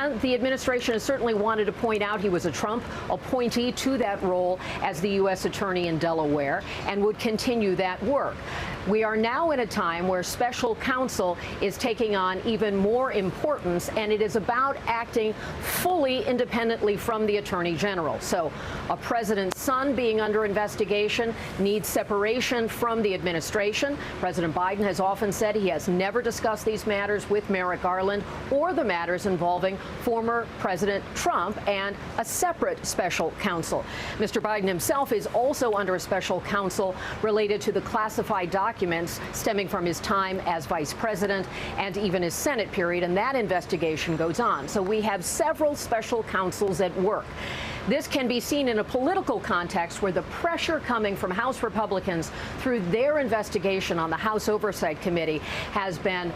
And the administration has certainly wanted to point out he was a Trump appointee to that role as the U.S. Attorney in Delaware and would continue that work. We are now in a time where special counsel is taking on even more importance, and it is about acting fully independently from the Attorney General. So a president's son being under investigation needs separation from the administration. President Biden has often said he has never discussed these matters with Merrick Garland or the matters involving former President Trump and a separate special counsel. Mr. Biden himself is also under a special counsel related to the classified documents stemming from his time as vice president and even his Senate period, and that investigation goes on. So we have several special counsels at work. This can be seen in a political context where the pressure coming from House Republicans through their investigation on the House Oversight Committee has been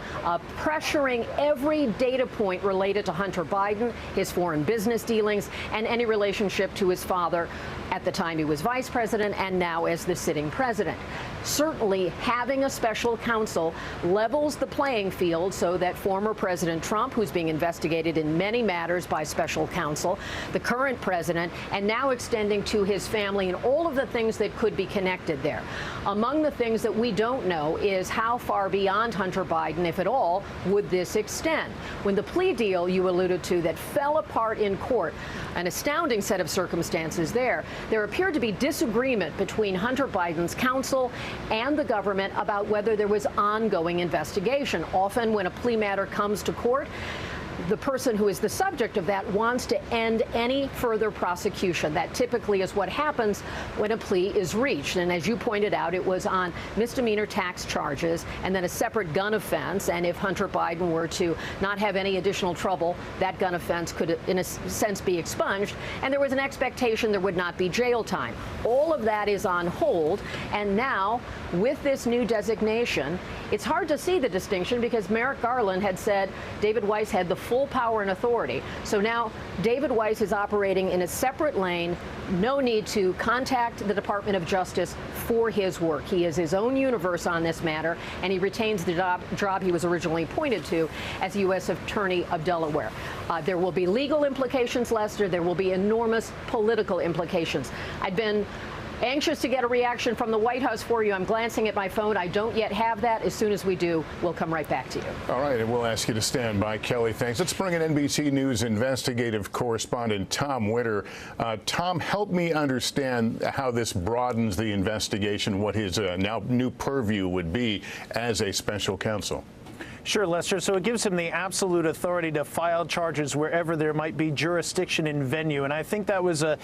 pressuring every data point related to Hunter Biden, his foreign business dealings, and any relationship to his father at the time he was vice president and now as the sitting president. Certainly, having a special counsel levels the playing field so that former President Trump, who's being investigated in many matters by special counsel, the current president, and now extending to his family and all of the things that could be connected there. Among the things that we don't know is how far beyond Hunter Biden, if at all, would this extend. When the plea deal you alluded to that fell apart in court, an astounding set of circumstances there appeared to be disagreement between Hunter Biden's counsel and the government about whether there was ongoing investigation. Often when a plea matter comes to court, the person who is the subject of that wants to end any further prosecution. That typically is what happens when a plea is reached. And as you pointed out, it was on misdemeanor tax charges and then a separate gun offense. And if Hunter Biden were to not have any additional trouble, that gun offense could, in a sense, be expunged. And there was an expectation there would not be jail time. All of that is on hold. And now, with this new designation, it's hard to see the distinction because Merrick Garland had said David Weiss had the full power and authority. So now David Weiss is operating in a separate lane. No need to contact the Department of Justice for his work. He is his own universe on this matter, and he retains the job he was originally appointed to as U.S. Attorney of Delaware. There will be legal implications, Lester. There will be enormous political implications. I've been anxious to get a reaction from the White House for you. I'm glancing at my phone. I don't yet have that. As soon as we do, we'll come right back to you. All right, and we'll ask you to stand by, Kelly. Thanks. Let's bring in NBC News investigative correspondent Tom Witter. Tom, help me understand how this broadens the investigation, what his now new purview would be as a special counsel. Sure, Lester. So it gives him the absolute authority to file charges wherever there might be jurisdiction in venue. And I think that was a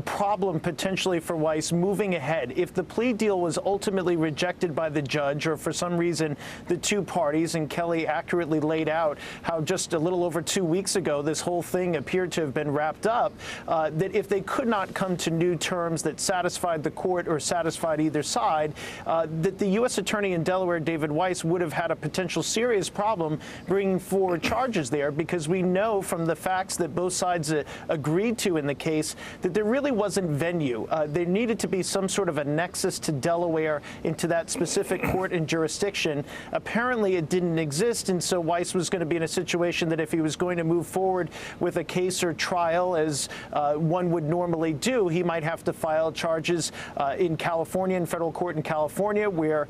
problem potentially for Weiss moving ahead. If the plea deal was ultimately rejected by the judge or for some reason the two parties, and Kelly accurately laid out how just a little over 2 weeks ago this whole thing appeared to have been wrapped up, that if they could not come to new terms that satisfied the court or satisfied either side, that the U.S. Attorney in Delaware, David Weiss, would have had a potential serious problem bringing forward charges there, because we know from the facts that both sides agreed to in the case that there really wasn't venue. There needed to be some sort of a nexus to Delaware into that specific court and jurisdiction. Apparently it didn't exist, and so Weiss was going to be in a situation that if he was going to move forward with a case or trial, as one would normally do, he might have to file charges in California, in federal court in California, where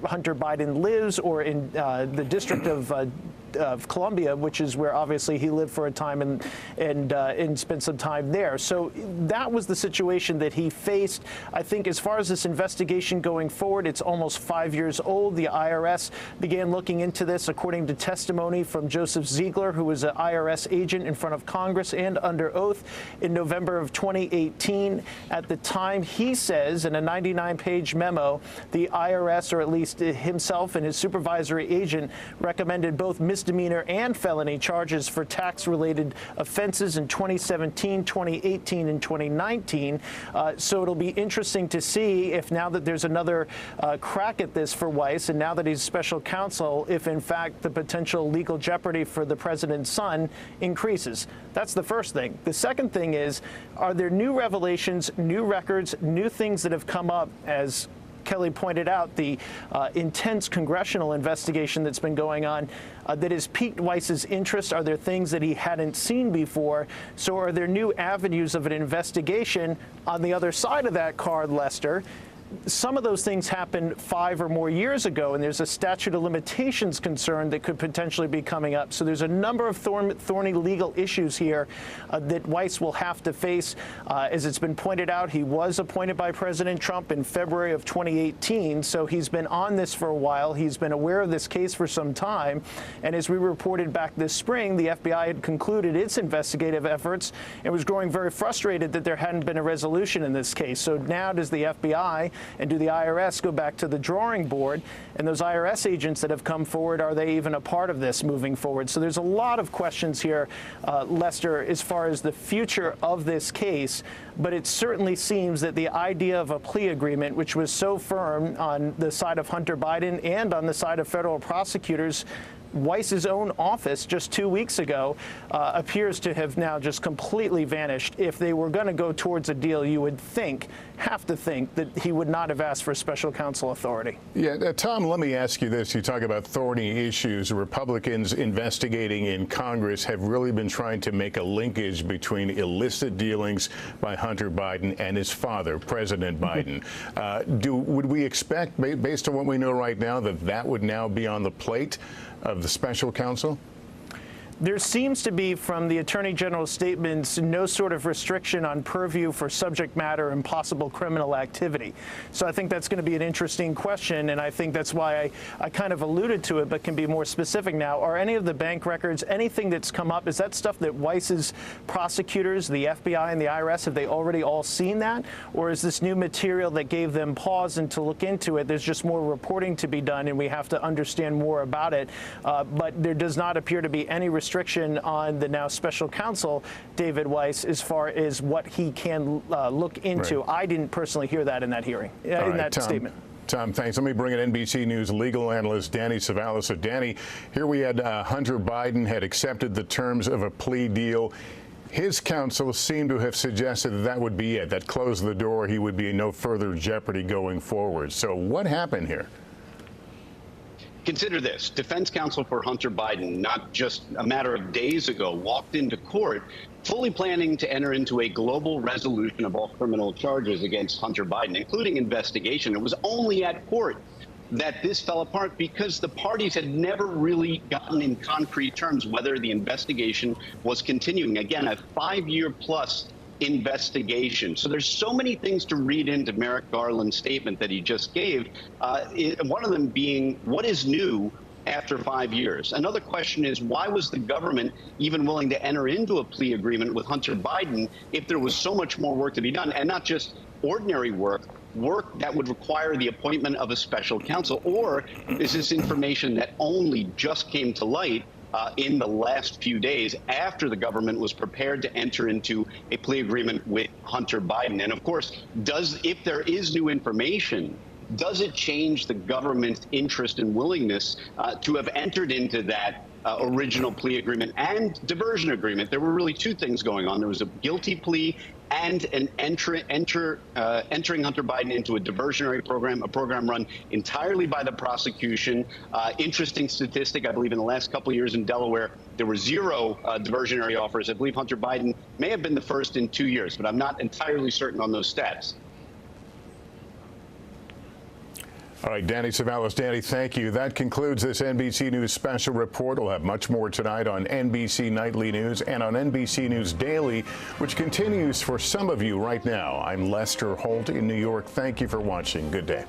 Hunter Biden lives, or in the District of Columbia, which is where obviously he lived for a time and spent some time there. So that was the situation that he faced. I think as far as this investigation going forward, it's almost 5 years old. The IRS began looking into this, according to testimony from Joseph Ziegler, who was an IRS agent in front of Congress and under oath in November of 2018. At the time, he says in a 99-page memo, the IRS, or at least himself and his supervisory agent, recommended both misdemeanor and felony charges for tax-related offenses in 2017, 2018, and 2019. So it'll be interesting to see if, now that there's another crack at this for Weiss, and now that he's special counsel, if in fact the potential legal jeopardy for the president's son increases. That's the first thing. The second thing is, are there new revelations, new records, new things that have come up as Kelly pointed out, the intense congressional investigation that's been going on that has piqued Weiss's interest. Are there things that he hadn't seen before? So are there new avenues of an investigation on the other side of that card, Lester? Some of those things happened 5 or more years ago, and there's a statute of limitations concern that could potentially be coming up. So there's a number of thorny legal issues here that Weiss will have to face. As it's been pointed out, he was appointed by President Trump in February of 2018, so he's been on this for a while. He's been aware of this case for some time, and as we reported back this spring, the FBI had concluded its investigative efforts and was growing very frustrated that there hadn't been a resolution in this case. So now does the FBI and do the IRS go back to the drawing board? And those IRS agents that have come forward, are they even a part of this moving forward? So there's a lot of questions here, Lester, as far as the future of this case. But it certainly seems that the idea of a plea agreement, which was so firm on the side of Hunter Biden and on the side of federal prosecutors, Weiss's own office just 2 weeks ago appears to have now just completely vanished. If they were going to go towards a deal, you would have to think that he would not have asked for special counsel authority. Yeah, Tom, let me ask you this. You talk about thorny issues. Republicans investigating in Congress have really been trying to make a linkage between illicit dealings by Hunter Biden and his father, President Biden. Would we expect, based on what we know right now, that that would now be on the plate of the special counsel? There seems to be, from the Attorney General's statements, no sort of restriction on purview for subject matter and possible criminal activity. So I think that's going to be an interesting question, and I think that's why I kind of alluded to it, but can be more specific now. Are any of the bank records, anything that's come up, is that stuff that Weiss's prosecutors, the FBI and the IRS, have they already all seen that? Or is this new material that gave them pause and to look into it? There's just more reporting to be done, and we have to understand more about it. But there does not appear to be any restriction on the now special counsel, David Weiss, as far as what he can look into. Right. I didn't personally hear that in that hearing, in that statement. Tom, thanks. Let me bring in NBC News legal analyst Danny Savalas. So, Danny, here we had Hunter Biden had accepted the terms of a plea deal. His counsel seemed to have suggested that that would be it, that closed the door, he would be in no further jeopardy going forward. So what happened here? Consider this. Defense counsel for Hunter Biden, not just a matter of days ago, walked into court fully planning to enter into a global resolution of all criminal charges against Hunter Biden, including investigation. It was only at court that this fell apart because the parties had never really gotten in concrete terms whether the investigation was continuing. Again, a 5-year-plus investigation. So there's so many things to read into Merrick Garland's statement that he just gave. One of them being, what is new after 5 years? Another question is, why was the government even willing to enter into a plea agreement with Hunter Biden if there was so much more work to be done, and not just ordinary work that would require the appointment of a special counsel? Or is this information that only just came to light in the last few days after the government was prepared to enter into a plea agreement with Hunter Biden? And of course, if there is new information, does it change the government's interest and willingness to have entered into that original plea agreement and diversion agreement? There were really two things going on. There was a guilty plea and an entering Hunter Biden into a diversionary program, a program run entirely by the prosecution. Interesting statistic, I believe in the last couple of years in Delaware, there were 0 diversionary offers. I believe Hunter Biden may have been the first in 2 years, but I'm not entirely certain on those stats. All right, Danny Savalas. Danny, thank you. That concludes this NBC News special report. We'll have much more tonight on NBC Nightly News and on NBC News Daily, which continues for some of you right now. I'm Lester Holt in New York. Thank you for watching. Good day.